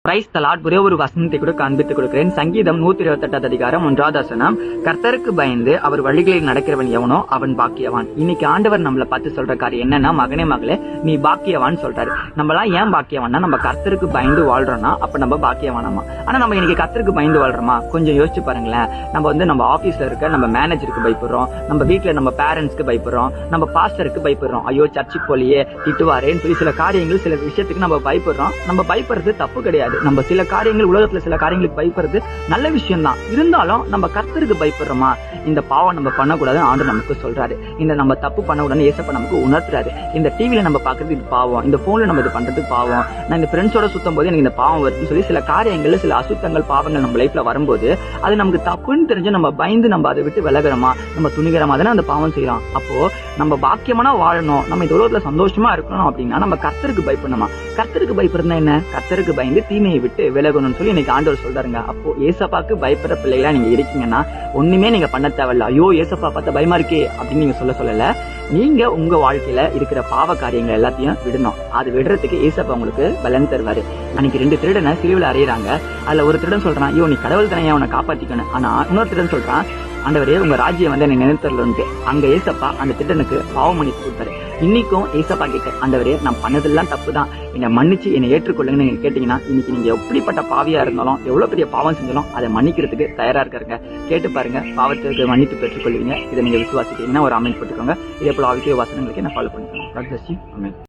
Price தலாட் ஒரே ஒரு வசனத்தை கூட காண்பித்துக் கொடுக்கிறேன். சங்கீதம் 128 அதிகாரம் 1வது வசனம், கர்த்தருக்கு பயந்து அவர் வழிகளில் நடக்கிறவன் எவனோ அவன் பாக்கியவான். இன்னைக்கு ஆண்டவர் நம்மளை பார்த்து சொல்ற காரியம் என்னன்னா, மகனே மகளே நீ பாக்கியவான் சொல்றாரு. நம்மளாம் ஏன் பாக்கியவான்னா, நம்ம கர்த்தருக்கு பயந்து வாழ்றோம்னா அப்ப நம்ம பாக்கியவானமா. ஆனா நம்ம இன்னைக்கு கர்த்தருக்கு பயந்து வாழ்றோமா? கொஞ்சம் யோசிச்சு பாருங்களேன். நம்ம ஆபீஸ்ல இருக்க நம்ம மேனேஜருக்கு பயப்படுறோம், நம்ம வீட்டுல நம்ம பேரண்ட்ஸ்க்கு பயப்படுறோம், நம்ம பாஸ்டருக்கு பயப்படுறோம். ஐயோ சர்ச்சுக்கு போலியே திட்டுவாரேன்னு சொல்லி சில காரியங்கள் சில விஷயத்துக்கு நம்ம பயப்படுறோம். நம்ம பயப்படுறது தப்பு கிடையாது. நம்ம சில காரியங்கள் உலகத்துல சில காரியங்களுக்கு பயப்படுறது நல்ல விஷயம் தான். இருந்தாலும் நம்ம கர்த்தருக்கு பயப்படுறோமா? இந்த பாவம் நம்ம பண்ணக்கூடாது ஆண்டு நமக்கு சொல்றாரு. இந்த நம்ம தப்பு பண்ணக்கூடாதுன்னு ஏசப்பா நமக்கு உணர்த்துறாரு. இந்த டிவில நம்ம பாக்குறது இது பாவம், இந்த போன்ல நம்ம இது பண்றது பாவம், நான் இந்த ஃப்ரெண்ட்ஸோட சுத்தும் போது எனக்கு இந்த பாவம் வருதுன்னு சொல்லி சில காரியங்கள் சில அசுத்தங்கள் பாவங்கள் நம்ம லைஃப்ல வரும்போது அது நமக்கு தப்புன்னு தெரிஞ்சு நம்ம பயந்து நம்ம அதை விட்டு விலகிறோமா, நம்ம துணிகரமா தானே அந்த பாவம் செய்யறோம். அப்போ நம்ம பாக்கியமான வாழணும், நம்ம இந்த உலகத்துல சந்தோஷமா இருக்கணும் அப்படின்னா நம்ம கர்த்தருக்கு பயப்படணுமா? கர்த்தருக்கு பயப்படுறதுனா என்ன? கர்த்தருக்கு பயந்து தீமையை விட்டு விலகணும்னு சொல்லி இன்னைக்கு ஆண்டவர் சொல்றாருங்க. அப்போ ஏசப்பாக்கு பயப்படுற பிள்ளைகளா நீங்க இருக்கீங்கன்னா ஒண்ணுமே நீங்க பண்ண தேவையில்ல. ஐயோ ஏசப்பா பார்த்தா பயமா இருக்கே அப்படின்னு நீங்க சொல்லல. நீங்க உங்க வாழ்க்கையில இருக்கிற பாவ காரியங்கள் எல்லாத்தையும் விடணும். அது விடுறதுக்கு ஏசப்பா உங்களுக்கு பலன் தருவாரு. அன்னைக்கு 2 திருடனை சிலுவையில அறையிறாங்க. அதுல ஒரு திருடன் சொல்றான், ஐயோ நீ கடவுள் தானே அவனை காப்பாத்திக்கணும். ஆனா இன்னொரு திருடன் சொல்றான், ஆண்டவரே உங்க ராஜ்யம் வந்து என்னை நினைத்தரலன்ட்டு. அங்க ஏசப்பா அந்த திருடனுக்கு பாவ மன்னிப்பு கொடுத்தாரு. இன்னைக்கும் ஏசப்பா கேட்க, ஆண்டவரே நான் பண்ணதெல்லாம் தப்பு தான், என்னை மன்னிச்சு என்னை ஏற்றுக்கொள்ளுங்கன்னு நீங்க கேட்டீங்கன்னா இன்னைக்கு நீங்க எப்படிப்பட்ட பாவியா இருந்தாலும் எவ்வளவு பெரிய பாவம் செஞ்சாலும் அதை மன்னிக்கிறதுக்கு தயாரா இருக்காருங்க. கேட்டு பாருங்க, பாவத்திற்கு மன்னித்து பெற்றுக்கொள்வீங்க. இதை நீங்க விசுவாசிட்டீங்கன்னா ஒரு அமெண்ட் போட்டுக்கோங்க. இதே போல ஆவிக்குரிய வசனங்களுக்கு என்ன ஃபாலோ பண்ணிக்கோங்க.